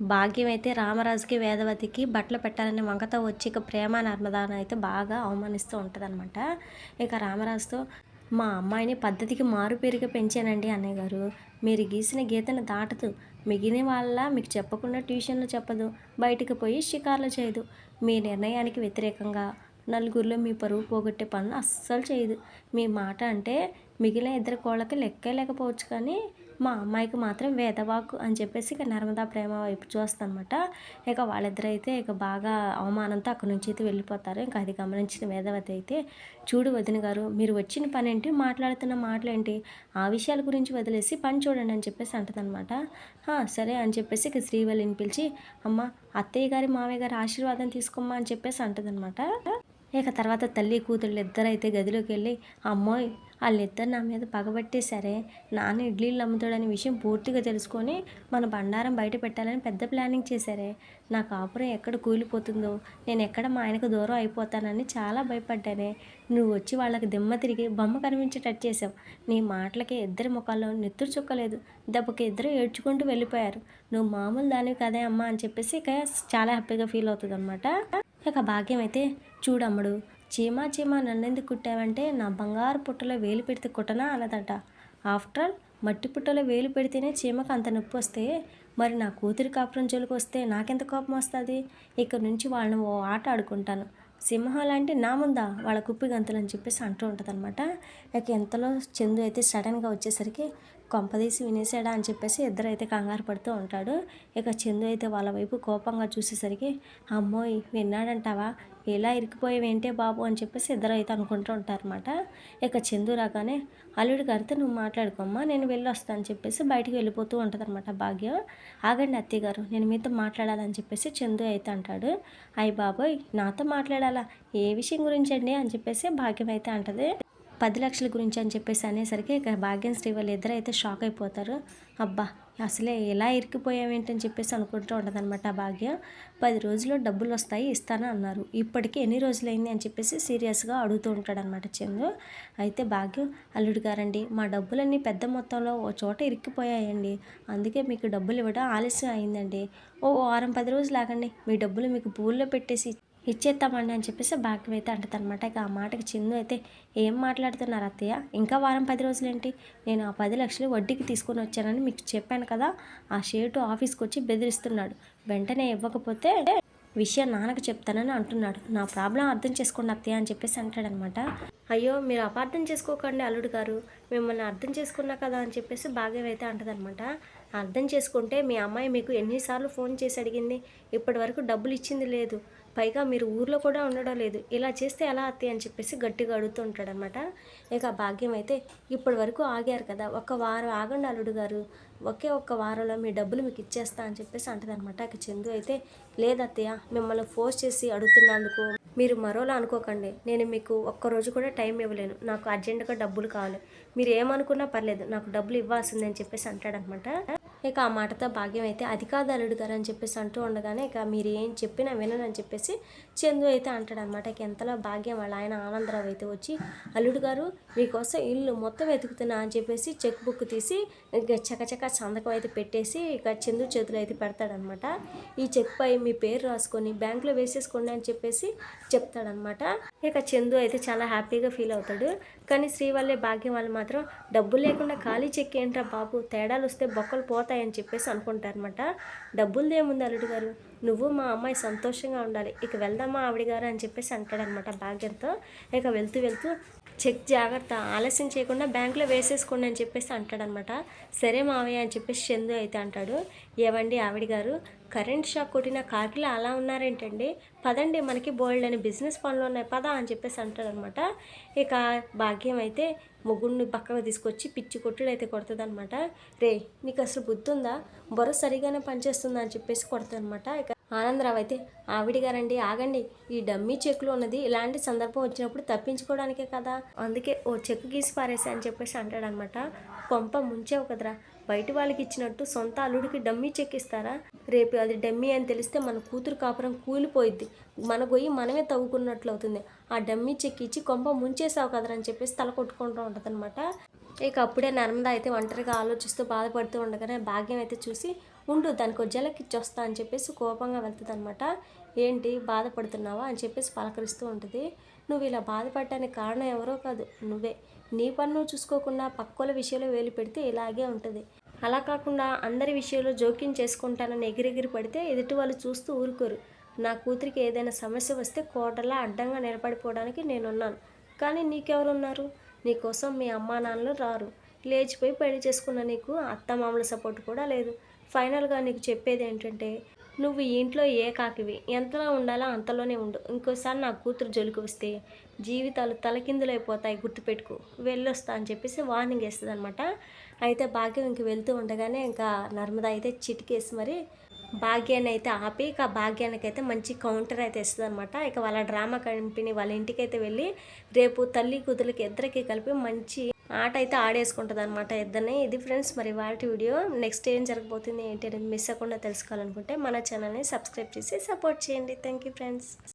భాగ్యం అయితే రామరాజుకి వేదవతికి బట్టలు పెట్టాలని వంకతో వచ్చి ఇక ప్రేమ నర్మదాను అయితే బాగా అవమానిస్తూ ఉంటుందన్నమాట. ఇక రామరాజుతో మా అమ్మాయిని పద్ధతికి మారు పేరుగా పెంచానండి అన్నయ్య గారు. మీరు గీసిన గీతను దాటదు. మిగిలిన వాళ్ళ మీకు చెప్పకుండా ట్యూషన్లు చెప్పదు, బయటికి పోయి షికార్లు చేయదు. మీ నిర్ణయానికి వ్యతిరేకంగా నలుగురిలో మీ పరువు పోగొట్టే పనులు అస్సలు చేయదు. మీ మాట అంటే మిగిలిన ఇద్దరు కోళ్ళకి లెక్కే లేకపోవచ్చు, కానీ మా అమ్మాయికి మాత్రం వేదవాకు అని చెప్పేసి ఇక నర్మదా ప్రేమ వైపు చూస్తానమాట. ఇక వాళ్ళిద్దరైతే ఇక బాగా అవమానంతో అక్కడి నుంచి అయితే వెళ్ళిపోతారు. ఇంకా అది గమనించిన వేదవతి అయితే, చూడు వదిన గారు, మీరు వచ్చిన పని ఏంటి, మాట్లాడుతున్న మాటలేంటి, ఆ విషయాల గురించి వదిలేసి పని చూడండి అని చెప్పేసి అంటదనమాట. సరే అని చెప్పేసి ఇక శ్రీవల్లిని పిలిచి, అమ్మ అత్తయ్య గారి మామయ్య గారి ఆశీర్వాదం తీసుకోమ్మా అని చెప్పేసి అంటదనమాట. ఇక తర్వాత తల్లి కూతుళ్ళు ఇద్దరైతే గదిలోకి వెళ్ళి, అమ్మోయ్ వాళ్ళిద్దరు నా మీద పగబట్టేశారే, నాన్న ఇడ్లీలు అమ్ముతాడనే విషయం పూర్తిగా తెలుసుకొని మన బండారం బయట పెట్టాలని పెద్ద ప్లానింగ్ చేశారే, నా కాపురం ఎక్కడ కూలిపోతుందో, నేను ఎక్కడ మా ఆయనకు దూరం అయిపోతానని చాలా భయపడ్డానే. నువ్వు వచ్చి వాళ్ళకి దిమ్మ తిరిగి బొమ్మ కనిపించేటట్టు చేసావు. నీ మాటలకి ఇద్దరి ముఖాల్లో నెత్తురు చుక్కలేదు, దెబ్బకి ఇద్దరు ఏడ్చుకుంటూ వెళ్ళిపోయారు. నువ్వు మామూలు దానివి కదే అమ్మ అని చెప్పేసి ఇక చాలా హ్యాపీగా ఫీల్ అవుతుంది అనమాట. ఇక భాగ్యం అయితే, చూడమ్ముడు, చీమా చీమా నన్నెందుకు కుట్టావంటే నా బంగారు పుట్టలో వేలు పెడితే కుట్టనా అన్నదట. ఆఫ్టర్ ఆల్ మట్టి పుట్టలో వేలు పెడితేనే చీమకు అంత నొప్పి వస్తే మరి నా కూతురి కాపురం జోలికి వస్తే నాకెంత కోపం వస్తుంది. ఇక్కడ నుంచి వాళ్ళని ఓ ఆట ఆడుకుంటాను, సింహాలంటే నా ముందా వాళ్ళ కుప్పి గంతులు అని చెప్పేసి అంటూ ఉంటుంది అనమాట. ఇక ఎంతలో చందు అయితే సడన్గా వచ్చేసరికి కొంపదీసి వినేసాడా అని చెప్పేసి ఇద్దరైతే కంగారు పడుతూ ఉంటాడు. ఇక చందు అయితే వాళ్ళ వైపు కోపంగా చూసేసరికి, అమ్మోయ్ విన్నాడంటావా, ఎలా ఇరికిపోయావేంటే బాబు అని చెప్పేసి ఇద్దరు అయితే అనుకుంటూ ఉంటారన్నమాట. ఇక చందు రాగానే, అల్లుడి గారితో నువ్వు మాట్లాడుకోమ్మా, నేను వెళ్ళి వస్తాను అని చెప్పేసి బయటికి వెళ్ళిపోతూ ఉంటుంది అనమాట భాగ్యం. ఆగండి అత్తయ్య గారు, నేను మీతో మాట్లాడాలని చెప్పేసి చందు అయితే అంటాడు. అయ్య బాబోయ్ నాతో మాట్లాడాలా, ఏ విషయం గురించి అండి అని చెప్పేసి భాగ్యం అయితే అంటది. 10 లక్షల గురించి అని చెప్పేసి అనేసరికి ఇక భాగ్యం శ్రీవల్లి ఇద్దరు అయితే షాక్ అయిపోతారు. అబ్బా అసలే ఎలా ఇరికిపోయావేంటని చెప్పేసి అనుకుంటూ ఉండదన్నమాట భాగ్యం. 10 రోజుల్లో డబ్బులు వస్తాయి ఇస్తాను అన్నారు, ఇప్పటికీ ఎన్ని రోజులైంది అని చెప్పేసి సీరియస్గా అడుగుతూ ఉంటాడనమాట చందు. అయితే భాగ్యం, అల్లుడు గారండి, మా డబ్బులన్నీ పెద్ద మొత్తంలో ఓ చోట ఇరిక్కిపోయాయండి, అందుకే మీకు డబ్బులు ఇవ్వడం ఆలస్యం అయిందండి. ఓ వారం 10 రోజులు ఆగండి, మీ డబ్బులు మీకు పూల్లో పెట్టేసి ఇచ్చేస్తామండి అని చెప్పేసి భాగ్యం అయితే అంటదనమాట. ఇక ఆ మాటకి చందు అయితే, ఏం మాట్లాడుతున్నారు అత్తయ్య, ఇంకా వారం 10 రోజులేంటి, నేను ఆ 10 లక్షలు వడ్డీకి తీసుకొని వచ్చానని మీకు చెప్పాను కదా, ఆ షేటు ఆఫీస్కి వచ్చి బెదిరిస్తున్నాడు, వెంటనే ఇవ్వకపోతే విషయం నాన్నకు చెప్తానని అంటున్నాడు, నా ప్రాబ్లం అర్థం చేసుకోండి అత్తయ్య అని చెప్పేసి అంటాడనమాట. అయ్యో మీరు అపార్థం చేసుకోకండి అల్లుడు గారు, మిమ్మల్ని అర్థం చేసుకున్నా కదా అని చెప్పేసి భాగ్యం అయితే అంటదనమాట. అర్థం చేసుకుంటే మీ అమ్మాయి మీకు ఎన్నిసార్లు ఫోన్ చేసి అడిగింది, ఇప్పటి వరకు డబ్బులు ఇచ్చింది లేదు, పైగా మీరు ఊర్లో కూడా ఉండడం లేదు, ఇలా చేస్తే ఎలా అత్తయ్య అని చెప్పేసి గట్టిగా అడుగుతూ ఉంటాడనమాట. ఇక భాగ్యం అయితే, ఇప్పటి వరకు ఆగారు కదా, ఒక్క వారం ఆగండి అల్లుడు గారు, ఒక్క వారంలో మీ డబ్బులు మీకు ఇచ్చేస్తా అని చెప్పేసి అంటదనమాట. ఇక చందు అయితే, లేదత్తయ్య మిమ్మల్ని ఫోర్స్ చేసి అడుగుతున్నందుకు మీరు మరోలా అనుకోకండి, నేను మీకు ఒక్కరోజు కూడా టైం ఇవ్వలేను, నాకు అర్జెంటుగా డబ్బులు కావాలి, మీరు ఏమనుకున్నా పర్లేదు, నాకు డబ్బులు ఇవ్వాల్సిందని చెప్పేసి అంటాడనమాట. ఇక ఆ మాటతో భాగ్యం అయితే, అది కాదు అల్లుడు గారు అని చెప్పేసి అంటూ ఉండగానే, ఇక మీరు ఏం చెప్పినా వినని చెప్పేసి చందు అయితే అంటాడనమాట. ఇక ఎంతలో భాగ్యం వాళ్ళ ఆయన ఆనందరావు అయితే వచ్చి, అల్లుడు గారు మీకోసం ఇల్లు మొత్తం వెతుకుతున్నా అని చెప్పేసి చెక్ బుక్ తీసి ఇక చకచక సంతకం అయితే పెట్టేసి ఇక చందు చేతులు అయితే పెడతాడనమాట. ఈ చెక్ పై మీ పేరు రాసుకొని బ్యాంకులో వేసేసుకోండి అని చెప్పేసి చెప్తాడనమాట. ఇక చందు అయితే చాలా హ్యాపీగా ఫీల్ అవుతాడు. కానీ శ్రీవల్లి భాగ్యం వాళ్ళు మాత్రం, డబ్బులు లేకుండా ఖాళీ చెక్ ఏంట్రా బాబు, తేడాలు వస్తే బొక్కలు పోతాయని చెప్పేసి అనుకుంటారనమాట. డబ్బులదేముంది అల్లుడు గారు, నువ్వు మా అమ్మాయి సంతోషంగా ఉండాలి, ఇక వెళ్దామా ఆవిడ గారు అని చెప్పేసి అంటాడనమాట భాగ్యంతో. ఇక వెళ్తూ వెళ్తూ, చెక్ జాగ్రత్త, ఆలస్యం చేయకుండా బ్యాంకులో వేసేసుకోండి అని చెప్పేసి అంటాడనమాట. సరే మావయ్య అని చెప్పేసి చందు అయితే అంటాడు. ఏవండి ఆవిడ గారు, కరెంట్ షాక్ కొట్టిన కాకిలా అలా ఉన్నారేంటండి, పదండి మనకి బోల్డ్ అని బిజినెస్ పనులు ఉన్నాయి పదా అని చెప్పేసి అంటాడనమాట. ఇక భాగ్యం అయితే ముగ్గురిని పక్కగా తీసుకొచ్చి పిచ్చి కొట్టుడు అయితే కొడుతుంది అనమాట. రే నీకు అసలు బుద్ధి ఉందా, బుర్ర సరిగానే పనిచేస్తుందా అని చెప్పేసి కొడుతుంది అనమాట. ఇక ఆనందరావు అయితే, ఆవిడ గారండి ఆగండి, ఈ డమ్మీ చెక్కులు ఉన్నది ఇలాంటి సందర్భం వచ్చినప్పుడు తప్పించుకోవడానికే కదా, అందుకే ఓ చెక్కు గీసి పారేసి అని చెప్పేసి అంటాడనమాట. కొంప ముంచేవు కదరా, బయట వాళ్ళకి ఇచ్చినట్టు సొంత అల్లుడికి డమ్మీ చెక్ ఇస్తారా, రేపు అది డమ్మీ అని తెలిస్తే మన కూతురు కాపురం కూలిపోయిద్ది, మన గొయ్యి మనమే తవ్వుకున్నట్లు అవుతుంది, ఆ డమ్మీ చెక్ ఇచ్చి కొంప ముంచేసావు కదరా అని చెప్పేసి తల కొట్టుకుంటూ ఉంటుంది అనమాట. ఇక అప్పుడే నర్మద అయితే ఒంటరిగా ఆలోచిస్తూ బాధపడుతూ ఉండగానే భాగ్యం అయితే చూసి, ఉండు దానికి జలకిచ్చొస్తా అని చెప్పేసి కోపంగా వెళ్తుంది అనమాట. ఏంటి బాధపడుతున్నావా అని చెప్పేసి పలకరిస్తూ ఉంటుంది. నువ్వు ఇలా బాధపడటానికి కారణం ఎవరో కాదు, నువ్వే. నీ పని నువ్వు చూసుకోకుండా పక్కోల విషయంలో వేలు పెడితే ఇలాగే ఉంటుంది. అలా కాకుండా అందరి విషయంలో జోక్యం చేసుకుంటానని ఎగిరెగిరి పడితే ఎదుటి వాళ్ళు చూస్తూ ఊరుకోరు. నా కూతురికి ఏదైనా సమస్య వస్తే కోటలా అడ్డంగా నిలబడిపోవడానికి నేనున్నాను. కానీ నీకెవరున్నారు? నీకోసం మీ అమ్మా నాన్నలు రారు. లేచిపోయి పెళ్లి చేసుకున్న నీకు అత్తమామల సపోర్ట్ కూడా లేదు. ఫైనల్గా నీకు చెప్పేది ఏంటంటే, నువ్వు ఈ ఇంట్లో ఏకాకివి. ఎంతలో ఉండాలో అంతలోనే ఉండు. ఇంకోసారి నా కూతురు జోలికి వస్తే జీవితాలు తలకిందులైపోతాయి, గుర్తుపెట్టుకో. వెళ్ళొస్తా అని చెప్పేసి వార్నింగ్ వేస్తుంది అనమాట. అయితే భాగ్యం ఇంక వెళ్తూ ఉండగానే ఇంకా నర్మద అయితే చిటికేసి మరి భాగ్యాన్ని అయితే ఆపి ఇక భాగ్యానికి అయితే మంచి కౌంటర్ అయితే ఇస్తుంది అనమాట. ఇక వాళ్ళ డ్రామా కంపెనీ వాళ్ళ ఇంటికైతే వెళ్ళి రేపు తల్లి కూతురికి ఇద్దరికి కలిపి మంచి ఆట అయితే ఆడేసుకుంటుంది అనమాట ఇద్దరిని. ఇది ఫ్రెండ్స్ మరి వాటి వీడియో. నెక్స్ట్ ఏం జరగబోతుంది ఏంటి అనేది మిస్ అవ్వకుండా తెలుసుకోవాలనుకుంటే మన ఛానల్ని సబ్స్క్రైబ్ చేసి సపోర్ట్ చేయండి. Thank you friends.